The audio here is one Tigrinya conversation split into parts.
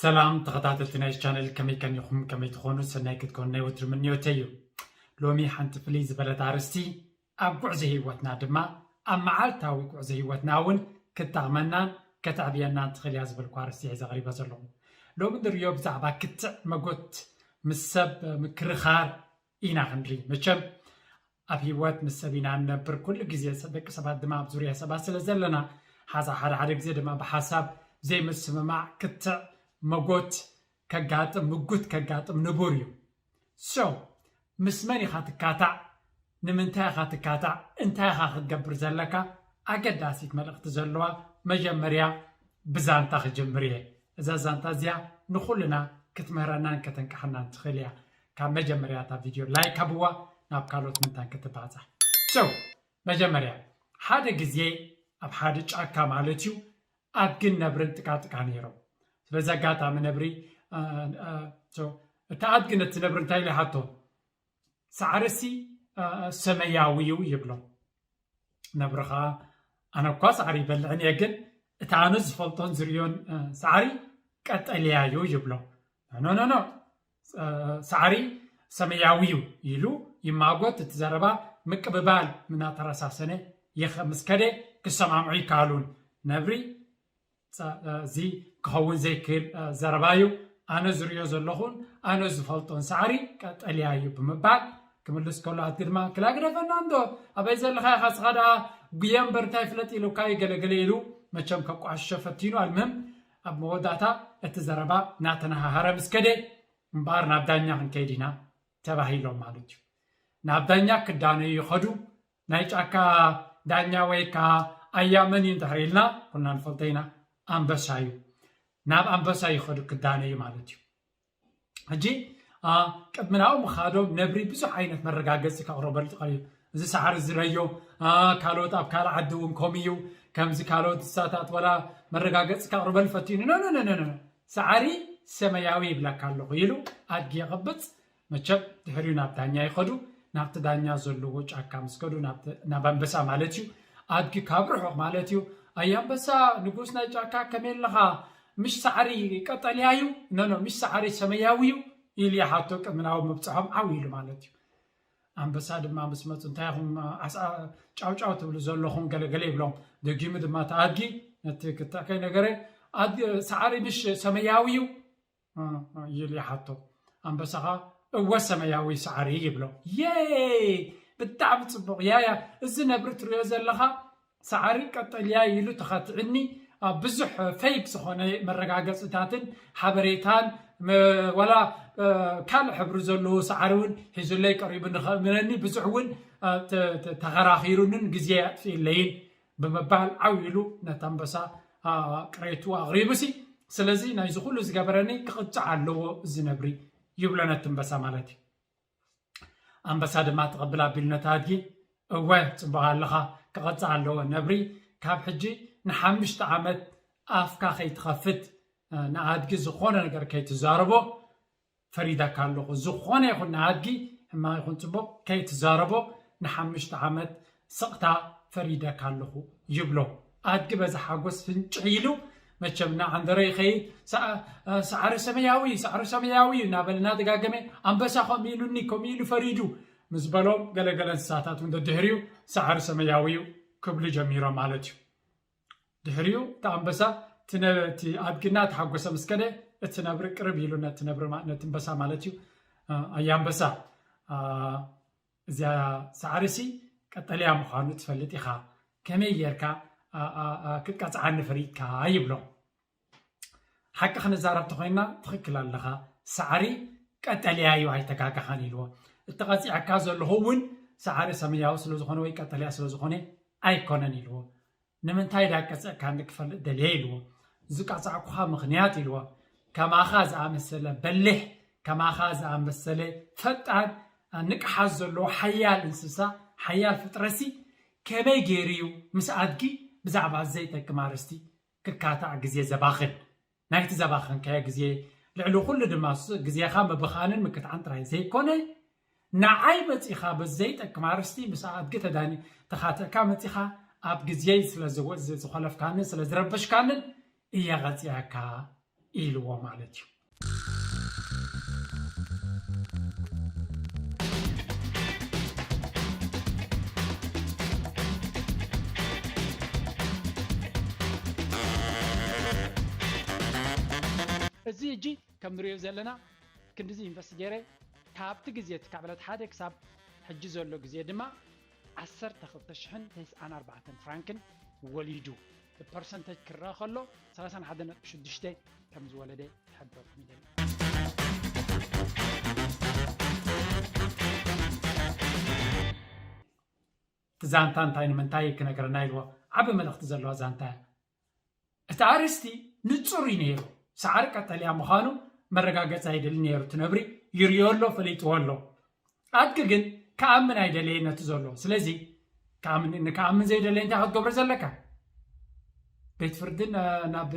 سلام تغطات نايس channel كمي كان يخم كمي تخونو سناي كتكون ناي وتر من نيوتيو لومي حنت فليز بلد عرستي أبقع زي هيوتنا دما أما عالتاوي قع زي هيوتنا ون كتعملنا كتعبينا تخلي عزب الكوارستي عزا غريبة زلوم لو بدر يوب زعبا كت مقوت مسب مكرخار إينا خندري مجم أبيوات مسبينا نبر كل جزية صدق سبات دما بزوريا سبات سلزلنا حازا حار عرب زي دما بحساب زي مسمع كت مقوت كقاطم مقوت كقاطم نبوريو مسماني خاتكاتا نمنتها خاتكاتا انتها خاتقبر زلكا أقداسيك ملقت زلوا مجمريا بزانتا خجمريا إذا زانتا زيا نخلنا كتمهرانان كتنكحنا تخليا كان مجمريا تا فيديو لايك أبوا نابكالوت منتان كتبازا مجمريا حادا قزيه أب حادا جاكا مالتيو أدقن نبرن تكاتك عنيرو ስለዛ ጋጣም ነብሪ ተአድግነት ነብርን ታይለ ሓቶ ሳዕረሲ ሰማያዊው ይብሎ ነብርኻ ኣነኳ ሳዕሪ በልዕን የግን እታኑ ዝፈልጦን ዝርዮን ሳዕሪ ቀጠልያዩ ይብሎ ኖ ሳዕሪ ሰማያዊው ይሉ ይማጎት ትዘረባ ምቅብባል ምናተረሳሰነ የኸምስከደ ክሰማምዑ ይካሉን ነብሪ زي كهون زي كل زربايو أنا زريو زلخون أنا زفلتون سعري كتاليايو بمبعد كملس كله هتقدم كلا قدر فناندو أبي زلخا خاص غدا قيام برتاي فلتي لو كاي قلقليلو ما تشم كقو عشفتينو المهم أب موداتا التزربا ناتنها هرمس كده مبار نبدأنيا عن كيدينا تباهي لهم مالوتيو نبدأنيا كداني يخدو نايج أكا دانيا ويكا أيامن ينتهيلنا كنا نفلتينا أنبسايو ناب أنبسايو خدو كداني مالتيو هجي كدمناو مخادو نبري بزو عينة مرقاقز كأوروبا لتقاليو زي سعر الزريو كالوت أب كال عدوهم كوميو كم زي كالوت الساتات ولا مرقاقز كأوروبا لفتينو نو سعري سماياوي بلا كالو غيلو أدقي غبت مچب تهريو ناب دانيا يخدو ناب تدانيا زلو وچ أكام سكدو ناب أنبسا مالتيو أدقي كابرحوق مالتيو أيام بس نقولنا جاكا كمل لها مش سعري قطليايو نو مش سعري سماياويو إلي حاتو كمناو مبصحهم عويلو مالتيو أم بس هذا ما بسمت انتهم چاو تبلو زلهم قلقلي بلهم دقيم دما تاجي نتيك تاكاي نغري اد سعري مش سماياويو يلي حاتو أم بس هو سماياوي سعري يبلو ياي بتعب تصبغ يا الزنا برتريو زلها سعري قطليا يلو تخاطعني بزح فيك سخونه مرغاغصتاتن حبريتان ولا كان حبر زلو سعرون حزلي قريب منني بزحون تغراخيرونن غزيات في الليل بمبال عويلو نتنبسا قريتو اغريبسي سلازي نايز كله زغبرني كقطعلو زنبري يبلنا تنبسا مالتي أنبسا دما تقبلا بالنتاجي واه صبغالها كقطع له نبري كاب حجي نحمشت عمد أفكا خيتخفت نعادجي زخونة نقر كي تزاربو فريدا كالو زخونة يخون نعادجي ما يخون تبو كي تزاربو نحمشت عمد سقطا فريدا كالو يبلو عادجي بز حاقوس فنجعيلو ما تشمنا عند ريخي سعر سمياوي نابلنا دقاقمي أنبسا خميلو نيكو ميلو فريدو مزبلوم قلقلن ساتات من دهريو سعر سماياويو كبل جميرة مالتيو دهريو تأنبسا تنبتي أدقنا تحقوسا مسكده اتنبر قرب يلونا تنبر نتنبسا مالتيو أيام بسا زي سعرسي كتاليا مخانو تفلت إخا كمي يركا كتكاس عن فريدكا يبلو حقا خنزارب تخوينا تخكلا لها سعري كتاليا يوهي تكاكا خانيلو التقاطي عكازو اللي هون سعر سمياو سلو زخونه وي قتليا سلو زخونه ايكونن يلو نمنتاي داكص كانك فل دليلو زقاص عقها مخنيات يلو كما خاز امسله بلح كما خاز امسله فطان نقحز له حيال انسسا حيال فطرسي كمي غيريو مسادقي بزعبا زيتك مارستي ككاتا غزي زباخن نايت زباخن كاي غزي لعلو كل دماس غزي خام بخانن مكتعن تراي زي كونه نعاي بتيخا بالزيت كمارستي مساعد قتا داني تخاطر كامتيخا اب غزيي سلازوز زخلف كانن سلازربش كانن إيا غزياكا ኢልዎ ማለት እዩ እዚ እጂ ከም ንሪኦ ዘለና ክንዲዚ ኢንቨስት ገይረ ካብቲ ግዜ ካብ ዕለት 1 ክሳብ ሕጂ ዘሎ ግዜ ድማ 12994 ፍራንክን ወሊዱ ፐርሰንቴጅ ክረአ ከሎ 31.6 ከም ዝወለደ ይሕብረኩም ይደሊ ዛንታ እንታይ ንምንታይ ክነገረና ኢልዎ ዓብ መልእኽቲ ዘለዋ ዛንታ እቲ ኣርስቲ ንጹር እዩ ነይሩ ሰዓር ቀጠልያ ምዃኑ መረጋገፂ ኣይደሊ ነይሩ ትነብሪ ይርዮ ኣሎ ፈሊጥዎ ኣሎ ኣድጊ ግን ከኣምን ኣይደለየ ነቲ ዘሎ ስለዚ ንከኣምን ዘይደለየ እንታይ ክትገብሮ ዘለካ ቤት ፍርድን ናብ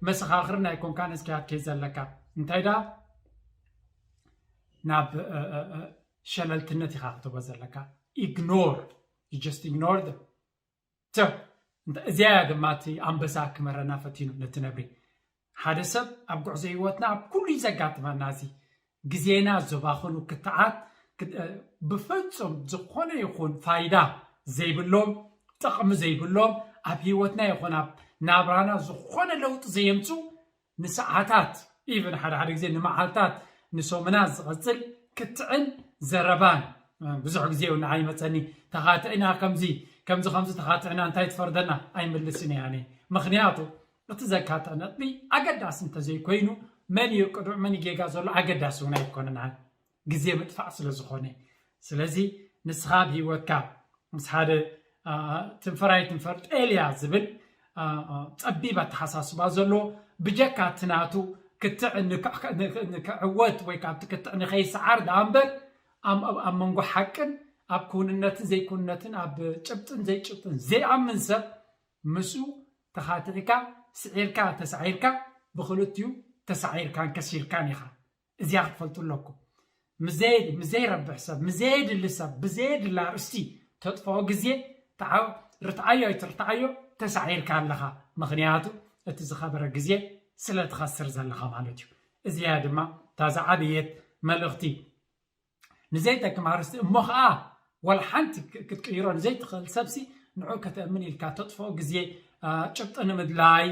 መሰኻኽር ናይ ኮንካን እስኪያት ከይ ዘለካ እንታይ ዳ ናብ ሸለልትነት ኢኻ ክትቦ ዘለካ ኢግኖር you just ignore them so እዚያ ድማ እቲ ኣንበሳ ክመረና ፈቲኑ ነቲ ነብሪ ሓደ ሰብ ኣብ ጉዕዞ ህይወትና ኣብ ኩሉ ዘጋጥመና እዚ ግዜና ዘባኽኑ ክትዓት ብፍጹም ዝኾነ ይኹን ፋይዳ ዘይብሎም ጥቕሚ ዘይብሎም ኣብ ህይወትና ይኹን ኣብ ናብራና ዝኾነ ለውጢ ዘየምፁ ንሰዓታት ኢቨን ሓደ ግዜ ንመዓልታት ንሶምናት ዝቐፅል ክትዕን ዘረባን ብዙሕ ግዜ ንዓይ መፀኒ ተኻትዕና ከምዚ ተኻትዕና እንታይ ትፈርደና ኣይምልስን ያኔ ምክንያቱ እቲ ዘካትዕ ነጥቢ ኣገዳሲ እንተዘይኮይኑ መን ይቅዱዕ መን ይጌጋ ዘሎ ኣገዳሲ እውን ኣይኮነን ግዜ ምጥፋእ ስለ ዝኾነ ስለዚ ንስኻ ብሂወትካ ምስ ሓደ ትንፈራይ ትንፈር ጤልያ ዝብል ፀቢብ ኣተሓሳስባ ዘሎ ብጀካ ትናቱ ክትዕ ንክዕወት ወይ ካብቲ ክትዕ ንኸይሰዓር ዳ እምበር ኣብ መንጎ ሓቅን ኣብ ኩንነትን ዘይኩንነትን ኣብ ጭብጥን ዘይጭብጥን ዘይኣምን ሰብ ምስኡ ተኻትዕካ ስዒርካ ተሳዒርካ ብክልትኡ ተሳዒርካን ከሲርካን ኢኻ እዚያ ክትፈልጡ ኣለኩም ምዘይረብሕ ሰብ ምዘይድሊ ሰብ ብዘይድላ ርእስቲ ተጥፍኦ ግዜ ርትዓዮ ኣይትርትዓዮ ተሳዒርካ ኣለኻ ምክንያቱ እቲ ዝኸበረ ግዜ ስለ ትኸስር ዘለኻ ማለት እዩ እዚያ ድማ ታዛ ዓብየት መልእኽቲ ንዘይጠቅም ኣርስቲ እሞ ከዓ ወላ ሓንቲ ክትቅይሮ ንዘይትኽእል ሰብሲ ንዑ ከተእምን ኢልካ ተጥፍኦ ግዜ ጭብጢ ንምድላይ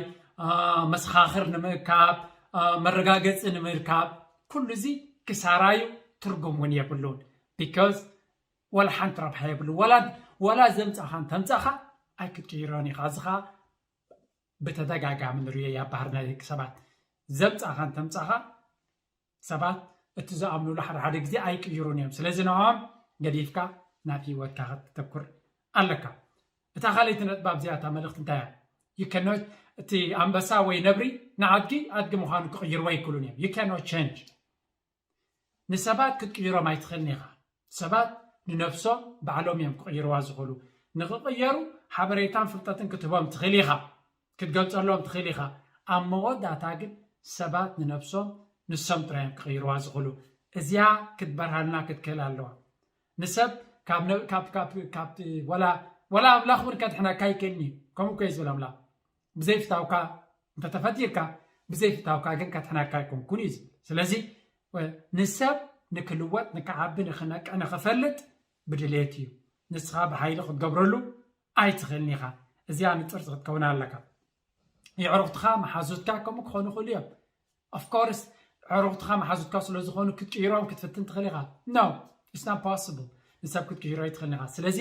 መስኻኽር ንምእካብ መረጋገፂ ንምርካብ ኩሉ እዚ ክሳራዩ ትርጉም እውን የብሉን ቢካዝ ወላ ሓንቲ ረብሓ የብሉ ወላ ዘምፃኻን ተምፃኻ ኣይክትቅይሮን ኢኻ እዚ ከዓ ብተደጋጋሚ ንሪኦ ኣብ ባህርና ደቂ ሰባት ዘምፃኻን ተምፃኻ ሰባት እቲ ዝኣምኑሉ ሓደ ግዜ ኣይቅይሩን እዮም ስለዚ ንዖም ገዲፍካ ናብ ሂወትካ ክትተኩር ኣለካ እታ ካልይቲ ነጥባ ብዚኣታ መልእኽቲ እንታይ እያ እቲ ኣንበሳ ወይ ነብሪ ንኣድጊ ምዃኑ ክቕይርዎ ይክእሉን እዮም you cannot change ንሰባት ክትቅይሮም ኣይትኽእልን ኢኻ ሰባት ንነፍሶም ባዕሎም እዮም ክቕይርዋ ዝኽእሉ ንክቕየሩ ሓበሬታን ፍልጠትን ክትህቦም ትኽእል ኢኻ ክትገልፀሎም ትኽእል ኢኻ ኣብ መወዳእታ ግን ሰባት ንነፍሶም ንሶም ጥራዮም ክቕይርዋ ዝኽእሉ እዚኣ ክትበርሃልና ክትክእል ኣለዋ ንሰብ ካብ ወላ ኣምላኽ እውን ከድሕነካ ይክእልኒ ከምኡ ኮይ ዝብል ኣምላኽ ብዘይፍታውካ እንተተፈቲርካ ብዘይፍታውካ ግን ከድሕነካ ይኮንኩን እዩ ስለዚ ንሰብ ንክልወጥ ንክዓቢ ንክነቅዕ ንክፈልጥ ብድሌት እዩ ንስኻ ብሓይሊ ክትገብረሉ ኣይትኽእልኒ ኢኻ እዚኣ ንጥርፂ ክትከውን ኣለካ የዕሩኽትኻ መሓዙትካ ከምኡ ክኾኑ ይኽእሉ እዮም ኦፍኮርስ ዕሩኽትኻ መሓዙትካ ስለ ዝኾኑ ክትቅይሮም ክትፍትን ትኽእል ኢኻ ኖ it's not possible ንሰብ ክትቅይሮ ይትኽእልን ኢኻ ስለዚ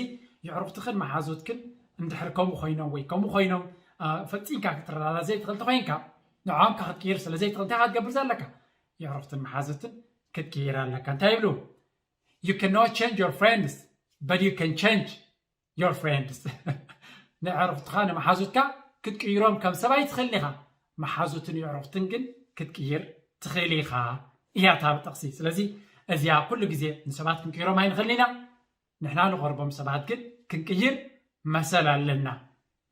የዕሩኽትኽን መሓዙትክን እንድሕር ከምኡ ኮይኖም ወይ ከምኡ ኮይኖም ፈፂምካ ክትረዳዳ ዘይትኽእል ተኮይንካ ንዖምካ ክትቅይር ስለዘይትኽእል እንታይ ክትገብር ዘለካ የዕሩኽትን መሓዙትን ክትቅይር ኣለካ እንታይ ይብሉ you cannot change your friends but you can change your friends ንዕሩኽትኻ ንመሓዙትካ ክትቅይሮም ከም ሰብ ኣይትኽእልን ኢኻ መሓዙትን የዕሩኽትን ግን ክትቅይር ትኽእል ኢኻ እያ ታብ ጠቕሲ ስለዚ እዚኣ ኩሉ ግዜ ንሰባት ክንቅይሮም ኣይንኽእልን ኢና ንሕና ንቐርቦም ሰባት ግን ክንቅይር መሰል ኣለና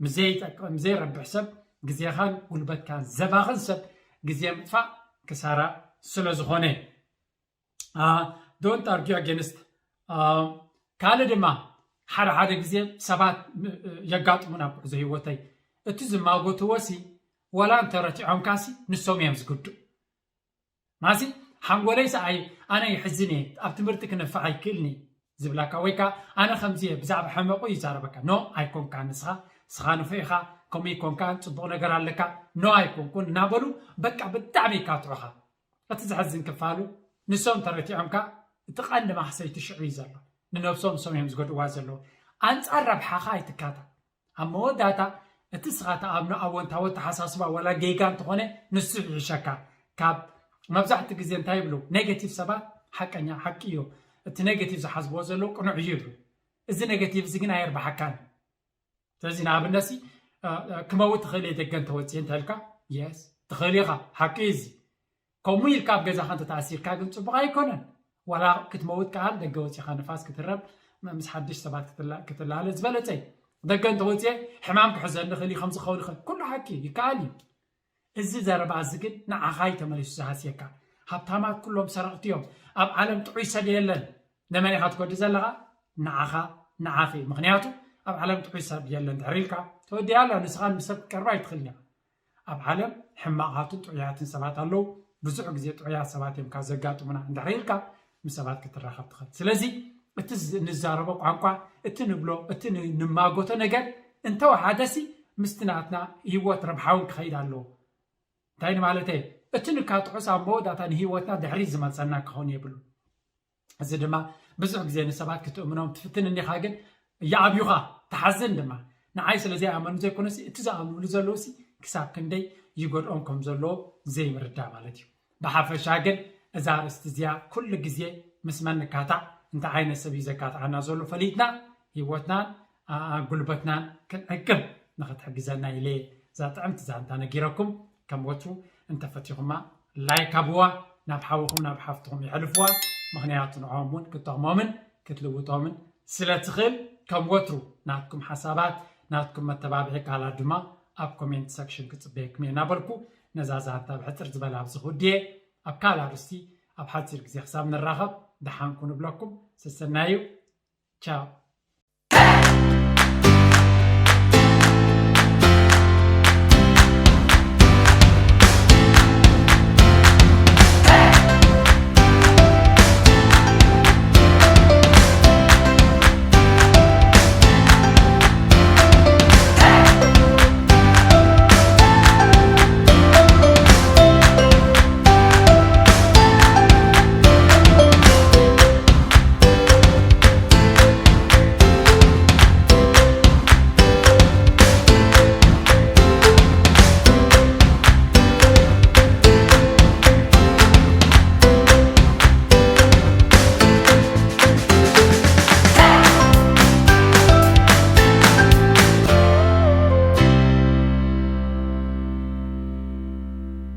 ምዘይረብሕ ሰብ ግዜኻን ጉልበትካን ዘባኽን ሰብ ግዜ ምጥፋእ ክሳራ ስለ ዝኾነ ዶንት ኣርጊዩ ኣጌንስት ካልእ ድማ ሓደ ግዜ ሰባት የጋጥሙና ጉዕዞ ሂወተይ እቲ ዝማጎትዎሲ ወላ እንተረቲዖም ካሲ ንሶም እዮም ዝግድኡ ماسي حنقولي ساي انا يحزني ابتمرت كنفعي كلني زبلاكا ويكا انا خمسيه بزعب حمقو يزاربك نو ايكون كان سخان فيخا كومي كون كان صدق نغير لك نو ايكون كون نابلو بقى بالتعمي كاتروخا اتزحزن كفالو نسوم ترتيعمكا تقند ما حسيت شعري زلو ننفسهم سومهم زغد وازلو انصار ربحخا يتكاتا امو داتا اتسخاتا امنو اونتاو تحساسبا ولا جيغان تخونه نسو يشكا كاب مبزحت غزي انتاي بلو نيجاتيف سبا حقنيا حقيو እቲ ኔጌቲቭ ዝሓዝቦ ዘሎ ቅኑዕ እዩ ይብሉ እዚ ኔጌቲቭ እዚ ግን ኣይርባሓካን ስለዚ ንኣብነሲ ክመውት ትኽእል እየ ደገ እንተወፅየ እንተልካ የስ ትኽእል ኢኻ ሓቂ እዚ ከምኡ ኢልካ ኣብ ገዛኻ እንተተኣሲርካ ግን ፅቡቕ ኣይኮነን ዋላ ክትመውት ከኣል ደገ ወፂኻ ንፋስ ክትረብ ምስ ሓድሽ ሰባት ክትላለ ዝበለፀ እዩ ደገ እንተወፅየ ሕማም ክሕዘኒ ክእል ከም ዝኸውን ይኽእል ኩሉ ሓቂ ይከኣል እዩ እዚ ዘረባ እዚ ግን ንዓኻ እዩ ተመሊሱ ዝሃስየካ ሃብታማት ኩሎም ሰረቕቲ እዮም ኣብ ዓለም ጥዑይ ሰብ የለን ነመን ኢኻ ትጎዲ ዘለኻ ንዓኺ ምክንያቱ ኣብ ዓለም ጥዑይ ሰብ የለን ድሕሪልካ ተወዲያ ኣላ ንስኻ ንሰብ ክትቀርባ ኣይትኽእልን ኢኻ ኣብ ዓለም ሕማቓትን ጥዑያትን ሰባት ኣለው ብዙሕ ግዜ ጥዑያት ሰባት እዮም ካብ ዘጋጥሙና እንድሕሪልካ ምስ ሰባት ክትራኸብ ትኽእል ስለዚ እቲ ንዛረቦ ቋንቋ እቲ ንብሎ እቲ ንማጎቶ ነገር እንተወሓደሲ ምስቲ ናትና ህይወት ረብሓውን ክኸይድ ኣለዎ እንታይ ማለት እየ እቲ ንካትዑስ ኣብ መወዳእታ ንሂወትና ድሕሪ ዝመፀና ክኸውን የብሉ እዚ ድማ ብዙሕ ግዜ ንሰባት ክትእምኖም ትፍትን እኒኻ ግን ይኣብዩኻ ተሓዝን ድማ ንዓይ ስለዚ ኣመኑ ዘይኮነሲ እቲ ዝኣምንሉ ዘለውሲ ክሳብ ክንደይ ይጎድኦም ከም ዘለዎ ዘይምርዳእ ማለት እዩ ብሓፈሻ ግን እዛ ርእስቲ እዚኣ ኩሉ ግዜ ምስ መንካታዕ እንታይ ዓይነት ሰብ እዩ ዘካትዓና ዘሎ ፈሊጥና ሂወትናን ጉልበትናን ክንዕቅብ ንኽትሕግዘና ኢለ እዛ ጥዕምቲ ዛንታ ነጊረኩም ከም ወትሩ እንተፈቲኹማ ላይክ ኣብዋ ናብ ሓውኹም ናብ ሓፍትኹም ይሕልፍዋ ምክንያቱ ንዖም እውን ክትጠቕሞምን ክትልውጦምን ስለትኽእል ከም ወትሩ ናትኩም ሓሳባት ናትኩም መተባብዒ ካላት ድማ ኣብ ኮሜንት ሰክሽን ክፅበየኩም እየ እናበልኩ ነዛ ዛንታ ብሕፅር ዝበለ ኣብ ዝኽውድየ ኣብ ካልእ ኣርእስቲ ኣብ ሓፂር ግዜ ክሳብ ንራኸብ ደሓንኩ ንብለኩም ስሰናዩ ቻው